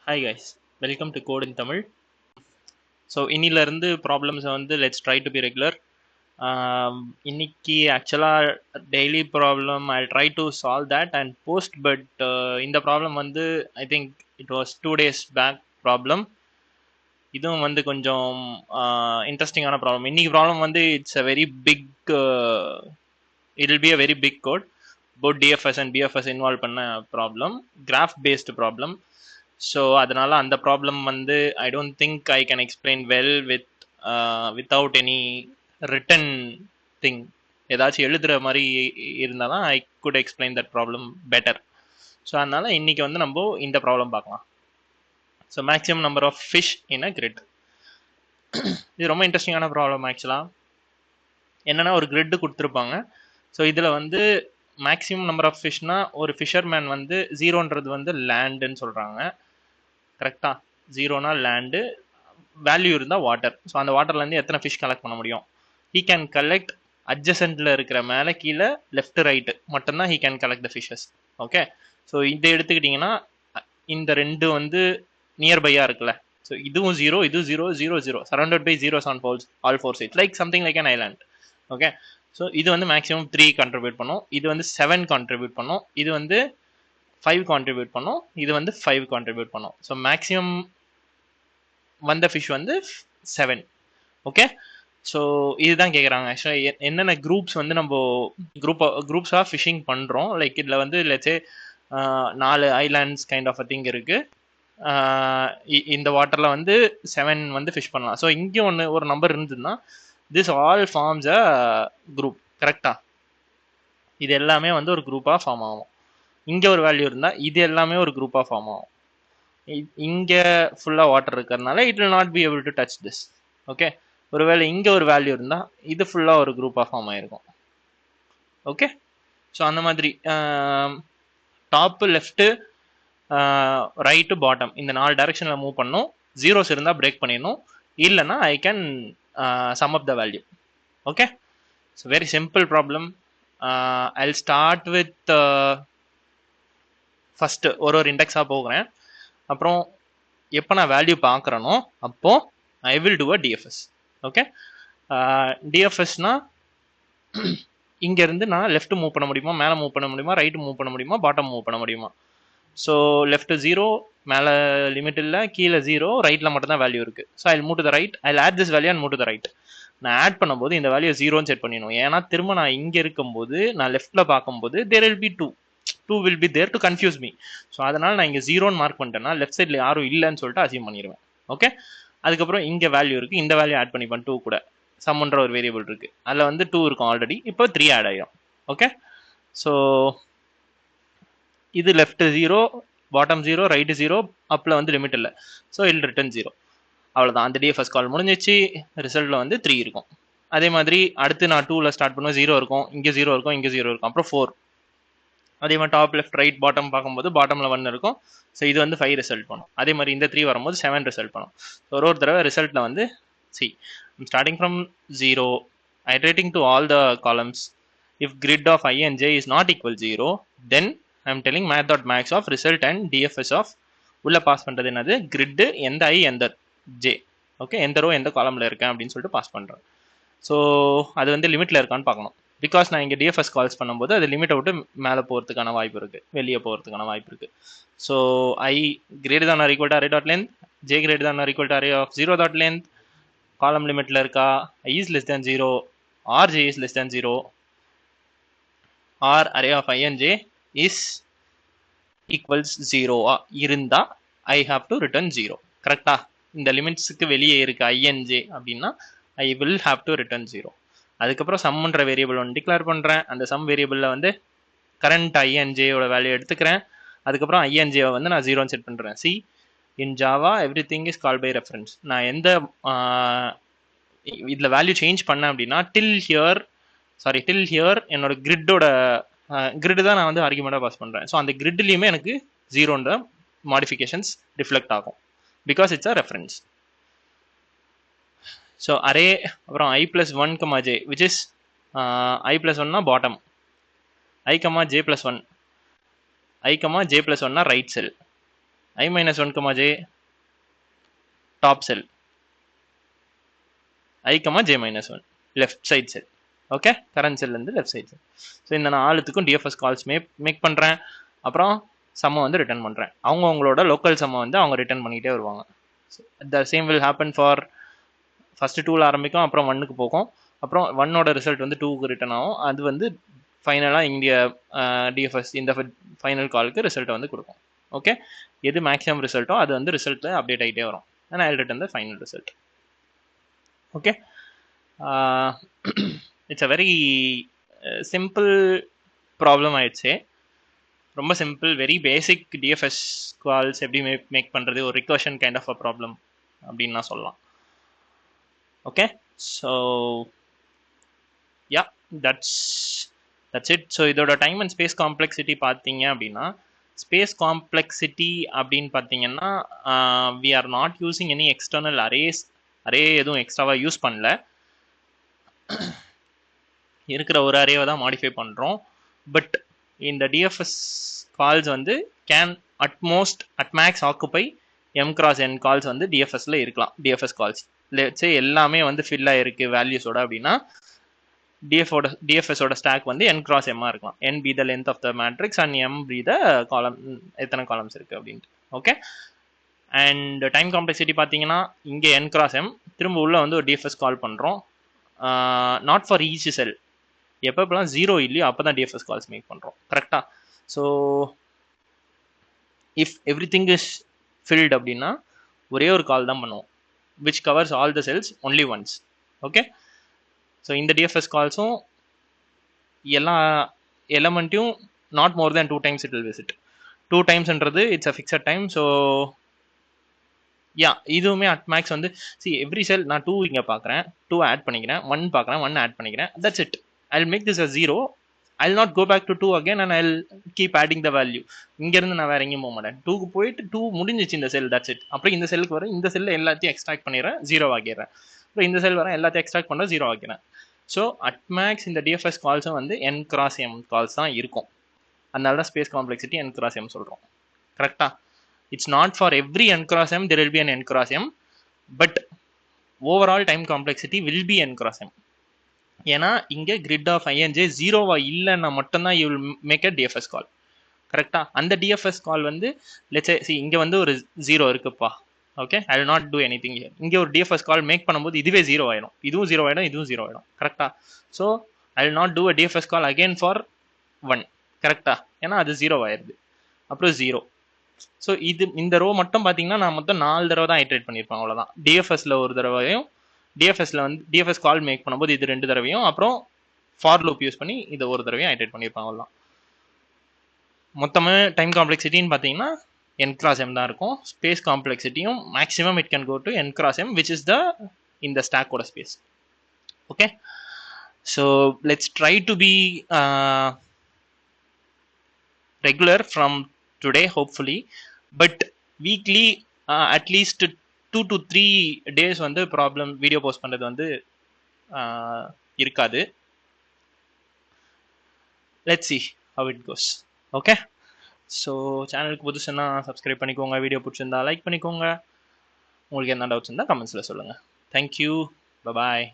Hi guys, welcome to Code in Tamil. So இன்னிலேருந்து ப்ராப்ளம்ஸை வந்து let's try to be regular. இன்னைக்கு ஆக்சுவலாக daily problem I try to solve that and post, but இந்த problem வந்து I think it was 2 days back problem. இதுவும் வந்து கொஞ்சம் இன்ட்ரெஸ்டிங்கான ப்ராப்ளம். இன்னைக்கு ப்ராப்ளம் வந்து it's a very big, it will be a very big code. Both DFS and BFS involve பண்ண problem, graph based problem. So அதனால அந்த ப்ராப்ளம் வந்து ஐ don't think I can explain well without any written thing. ஏதாச்சும் எழுதுகிற மாதிரி இருந்தால் தான் I could explain that problem better. So அதனால இன்னைக்கு வந்து நம்ம இந்த ப்ராப்ளம் பார்க்கலாம். So maximum number of fish in a grid. இது ரொம்ப இன்ட்ரெஸ்டிங்கான ப்ராப்ளம் ஆக்சுவலாக. என்னென்னா ஒரு கிரிட்டு கொடுத்துருப்பாங்க. ஸோ இதில் வந்து மேக்ஸிமம் நம்பர் ஆஃப் ஃபிஷ்னா ஒரு ஃபிஷர்மேன் வந்து ஜீரோன்றது வந்து லேண்டுன்னு சொல்கிறாங்க. கரெக்டாக, ஜீரோனா லேண்டு, வேல்யூ இருந்தால் வாட்டர். ஸோ அந்த வாட்டர்லேருந்து எத்தனை ஃபிஷ் கலெக்ட் பண்ண முடியும்? ஹீ கேன் கலெக்ட் அட்ஜசன்ட்டில் இருக்கிற மேலே கீழே லெஃப்ட் ரைட்டு மட்டும்தான் he can collect the fishes. Okay, so இதை எடுத்துக்கிட்டிங்கன்னா இந்த ரெண்டு வந்து நியர்பையாக இருக்குல்ல. ஸோ இதுவும் ஜீரோ, இது zero, zero zero, surrounded by zeros on all four sides, like something like an island. Okay, so இது வந்து மேக்ஸிமம் 3 கான்ட்ரிபியூட் பண்ணும், இது வந்து 7 கான்ட்ரிபியூட் பண்ணும், இது வந்து 5 கான்ட்ரிபியூட் பண்ணும், இது வந்து 5 கான்ட்ரிபியூட் பண்ணும். ஸோ மேக்ஸிமம் வந்த ஃபிஷ் வந்து 7. ஓகே, ஸோ இதுதான் கேட்குறாங்க. ஆக்சுவலாக என்னென்ன குரூப்ஸ் வந்து நம்ம குரூப்ஸாக ஃபிஷிங் பண்ணுறோம். லைக் இதில் வந்து let's say 4 islands kind of a thing இருக்குது. இந்த வாட்டரில் வந்து 7 வந்து ஃபிஷ் பண்ணலாம். ஸோ இங்கே ஒரு நம்பர் இருந்ததுன்னா this all forms a group. கரெக்டாக, இது எல்லாமே வந்து ஒரு குரூப்பாக ஃபார்ம் ஆகும். இங்கே ஒரு வேல்யூ இருந்தால் இது எல்லாமே ஒரு குரூப்பாக ஃபார்ம் ஆகும். இங்கே ஃபுல்லாக வாட்டர் இருக்கிறதுனால it will not be able to touch this. Okay, ஒருவேளை இங்கே ஒரு வேல்யூ இருந்தால் இது ஃபுல்லாக ஒரு குரூப்பாக ஃபார்ம் ஆகிருக்கும். ஓகே, ஸோ அந்த மாதிரி டாப்பு, லெஃப்ட்டு, ரைட்டு, பாட்டம் இந்த 4 டைரக்ஷனில் மூவ் பண்ணணும். ஜீரோஸ் இருந்தால் பிரேக் பண்ணிடணும், இல்லைன்னா I can sum up the value. Okay, so very simple problem. I start with first ஒரு இண்டெக்ஸாக போகிறேன். அப்புறம் எப்போ நான் வேல்யூ பார்க்குறேனோ அப்போது I will do a DFS. Okay, டிஎஃப்எஸ்னா இங்கேருந்து நான் லெஃப்ட் மூவ் பண்ண முடியுமா, மேலே மூவ் பண்ண முடியுமா, ரைட்டு மூவ் பண்ண முடியுமா, பாட்டம் மூவ் பண்ண முடியுமா. ஸோ லெஃப்ட் ஜீரோ, மேலே லிமிட் இல்லை, கீழே ஜீரோ, ரைட்டில் மட்டும்தான் வேல்யூ இருக்குது. So I move to the right, I add this value and move to the right. நான் ஆட் பண்ணும்போது இந்த வேல்யூ ஜீரோன்னு செட் பண்ணிடணும். ஏன்னா திரும்ப நான் இங்கே இருக்கும்போது நான் லெஃப்ட்டில் பார்க்கும்போது there will be 2 will be there to confuse me. ஸோ அதனால் நான் இங்கே ஜீரோன்னு மார்க் பண்ணிட்டேன்னா லெஃப்ட் சைடில் யாரும் இல்லைன்னு சொல்லிட்டு அசீவ் பண்ணிடுவேன். ஓகே, அதுக்கப்புறம் இங்கே வேல்யூ இருக்குது, இந்த வேல்யூ ஆட் பண்ணிப்பேன் 2 கூட. சம்ன்ற ஒரு வேரியபிள் இருக்குது, அதில் வந்து 2 இருக்கும் ஆல்ரெடி, இப்போ 3 ஆட் ஆகிடும். ஓகே, ஸோ இது left zero, bottom zero, right zero, அப்பில் வந்து லிமிட் இல்லை. ஸோ இல் ரிட்டன் ஜீரோ. அவ்வளோதான், அந்த டிஎஃப்எஸ் கால் முடிஞ்சிச்சு. ரிசல்ட்டில் வந்து 3 இருக்கும். அதே மாதிரி அடுத்து நான் 2ல் ஸ்டார்ட் பண்ணுவேன், 0 இருக்கும், இங்கே 0 இருக்கும், இங்கே 0 இருக்கும், அப்புறம் 4. அதே மாதிரி டாப், லெஃப்ட், ரைட், பாட்டம் பார்க்கும்போது பாட்டமில் 1 இருக்கும். ஸோ இது வந்து 5 ரிசல்ட் பண்ணும். அதே மாதிரி இந்த 3 வரும்போது 7 ரிசல்ட் பண்ணும். ஸோ ஒரு தடவை ரிசல்ட்டில் வந்து starting from 0, iterating to all the columns. If grid of I and j is not equal 0, then I am telling math.max of result and dfs of உள்ள பாஸ் பண்ணுறது என்னது, கிரிட்டு எந்த ஐ எந்த ஜே. ஓகே, எந்த ரோ எந்த காலமில் இருக்கேன் அப்படின்னு சொல்லிட்டு பாஸ் பண்ணுறேன். ஸோ அது வந்து லிமிட்டில் இருக்கான்னு பார்க்கணும். பிகாஸ் நான் இங்கே டிஎஃப்எஸ் கால்ஸ் பண்ணும்போது அது லிமிட்டை விட்டு மேலே போகிறதுக்கான வாய்ப்பு இருக்குது, வெளியே போகிறதுக்கான வாய்ப்பு இருக்குது. So I greater than or equal to array dot length, j greater than or equal to array of 0 dot length, காலம் லிமிட்டில் இருக்கா, i is less than 0 or j is less than 0 or array of I and j is equals 0 இருந்தா I have to return 0. கரெக்டா, இந்த லிமிட்ஸுக்கு வெளியே இருக்கு I and j அப்படின்னா I will have to return 0. அதுக்கப்புறம் சம்ன்ற variable ஒன்று டிக்ளேர் பண்ணுறேன். அந்த சம் வேரியபிளில் வந்து கரண்ட் I and j யோட வேல்யூ எடுத்துக்கிறேன். அதுக்கப்புறம் I and j வந்து நான் 0 செட் பண்ணுறேன். C in Java every thing is call by reference. நான் எந்த இதில் வேல்யூ சேஞ்ச் பண்ணேன் அப்படின்னா டில் ஹியர் என்னோட கிரிட்டோட கிரிட் தான் நான் வந்து ஆர்குமெண்ட்டாக பாஸ் பண்ணுறேன். ஸோ அந்த கிரிட்லேயுமே எனக்கு 0ன்ற மாடிஃபிகேஷன்ஸ் ரிஃப்ளெக்ட் ஆகும், because it's a reference. So array அப்புறம் I + 1, j which is I + 1னா bottom, I, j + 1, I, j + 1னா right cell. I minus 1 comma j top cell, I comma j minus 1 left side cell. Okay, current cell இருந்து left side. So இந்த நான் ஆளுத்துக்கும் TFS calls make பண்ணுறேன். அப்புறம் சம்மை வந்து return பண்ணுறேன். அவங்களோட லோக்கல் சம்மை வந்து அவங்க ரிட்டர்ன் பண்ணிகிட்டே வருவாங்க. The same will happen for first 2ல் ஆரம்பிக்கும், அப்புறம் 1க்கு போகும், அப்புறம் 1ஓட ரிசல்ட் வந்து 2க்கு ரிட்டர்ன் ஆகும். அது வந்து ஃபைனலாக இங்கே டிஎஃப்எஸ் இந்த ஃபைனல் காலுக்கு ரிசல்ட்டை வந்து கொடுக்கும். ஓகே, எது மேக்ஸிமம் ரிசல்ட்டோ அது வந்து ரிசல்ட்டில் அப்டேட் ஆகிட்டே வரும். And I will return the final result. Okay, it's a very simple problem ஆயிடுச்சு. ரொம்ப simple, very basic DFS calls எப்படி மேக் பண்ணுறது, ஒரு recursion kind of a problem அப்படின்னு நான் சொல்லலாம். Okay, so yeah, that's it. So இதோட டைம் அண்ட் ஸ்பேஸ் காம்ப்ளெக்சிட்டி பார்த்தீங்க அப்படின்னா, ஸ்பேஸ் காம்ப்ளெக்சிட்டி அப்படின்னு பார்த்தீங்கன்னா we are not using any external array எதுவும் எக்ஸ்ட்ராவாக யூஸ் பண்ணல, இருக்கிற ஒரு அரேவை தான் மாடிஃபை பண்ணுறோம். பட் இந்த டிஎஃப்எஸ் கால்ஸ் வந்து can at max occupy m cross n calls வந்து டிஎஃப்எஸ்ல இருக்கலாம். டிஎஃப்எஸ் கால்ஸ் லெட்ஸே எல்லாமே வந்து ஃபில் ஆகிருக்கு வேல்யூஸோட அப்படின்னா டிஎஃப்எஸோட ஸ்டாக் வந்து n cross m இருக்கலாம். n be the length of the matrix and m be the column, எத்தனை காலம்ஸ் இருக்குது அப்படின்ட்டு. ஓகே, அண்ட் டைம் காம்ப்ளெக்சிட்டி பார்த்தீங்கன்னா இங்கே n cross m, திரும்ப உள்ள வந்து ஒரு டிஎஃப்எஸ் கால் பண்ணுறோம். நாட் ஃபார் ஈச் செல், எப்போலாம் 0 இல்லையோ அப்போ தான் டிஎஃப்எஸ் கால்ஸ் மேக் பண்ணுறோம். கரெக்டாக? So if every thing is filled அப்படின்னா ஒரே ஒரு கால் தான் பண்ணுவோம், which covers all the cells only once. Okay, so இந்த டிஎஃப்எஸ் கால்ஸும் எல்லா எலமெண்ட்டையும் not more than 2 times it will visit. 2 timesன்றது it's a fixed time. So yeah, இதுவுமே அட் மேக்ஸ் வந்து எவ்ரி செல் நான் 2 இங்கே பார்க்குறேன், 2 ஆட் பண்ணிக்கிறேன், 1 பார்க்குறேன், 1 ஆட் பண்ணிக்கிறேன், that's it. I'll make this a 0. I'll not go back to 2 again and I'll keep adding the value. இங்கேருந்து நான் வேற எங்கேயும் போக மாட்டேன். 2க்கு போயிட்டு 2 முடிஞ்சிச்சு இந்த செல், தட்ஸ் இட். அப்புறம் இந்த செல்லுக்கு வர இந்த செல்லில் எல்லாத்தையும் எக்ஸ்ட்ராக்ட் பண்ணிடுறேன், 0 ஆகிடுறேன். அப்புறம் இந்த செல் வர எல்லாத்தையும் எக்ஸ்ட்ராக்ட் பண்ணுறேன், 0 ஆகிறேன். ஸோ அட் மேக்ஸ் இந்த டிஎஃப்எஸ் கால்ஸும் வந்து n cross m கால்ஸ் தான் இருக்கும். அதனால தான் space complexity n cross m சொல்கிறோம். கரெக்டாக? It's not for every n cross m there will be an n cross m, but overall time complexity will be n cross m. ஏன்னா இங்கே grid of INJ 0வா இல்லைன்னா மட்டும்தான் you will make a DFS call. கரெக்டாக? அந்த TFS கால் வந்து let's இங்கே வந்து ஒரு 0 இருக்குப்பா. Okay, I will not do any thing here. இங்கே ஒரு டிஎஃப்எஸ் கால் மேக் பண்ணும்போது இதுவே 0 ஆகிடும், இதுவும் 0 ஆகிடும், இதுவும் 0 ஆகிடும். கரெக்டாக? So I will not do a DFS call again for 1. கரெக்டாக? ஏன்னா அது 0 ஆயிடுது, அப்புறம் 0. ஸோ இந்த ரோ மட்டும் பார்த்தீங்கன்னா நான் மொத்தம் 4 தடவை தான் ஐட்ரேட் பண்ணியிருப்பேன், அவ்வளோதான். டிஎஃப்எஸ்ல ஒரு தடவையும், டிஎஃப்எஸ்ல வந்து டிஎஃப்எஸ் கால் மேக் பண்ணும்போது இது 2 தடவையும், அப்புறம் ஃபார் லூப் யூஸ் பண்ணி இதை ஒரு தடவையும் ஐட்ரேட் பண்ணியிருப்பாங்க, அவ்வளோதான். மொத்தமாக டைம் காம்ப்ளெக்சிட்டின்னு பார்த்தீங்கன்னா n cross m தான் இருக்கும். ஸ்பேஸ் காம்ப்ளெக்சிட்டியும் maximum it can go to n cross m, which is இந்த ஸ்டாக்கோட space. Okay, so let's try to be regular from today hopefully, but weekly அட்லீஸ்ட் 2 to 3 days வந்து ப்ராப்ளம் வீடியோ போஸ்ட் பண்ணுறது வந்து இருக்காது. Let's see how it goes. ஓகே, so சேனலுக்கு புதுசுன்னா சப்ஸ்கிரைப் பண்ணிக்கோங்க, வீடியோ பிடிச்சிருந்தா லைக் பண்ணிக்கோங்க, உங்களுக்கு என்ன டவுட்ஸ் இருந்தால் கமெண்ட்ஸில் சொல்லுங்கள். தேங்க்யூ, பாய்.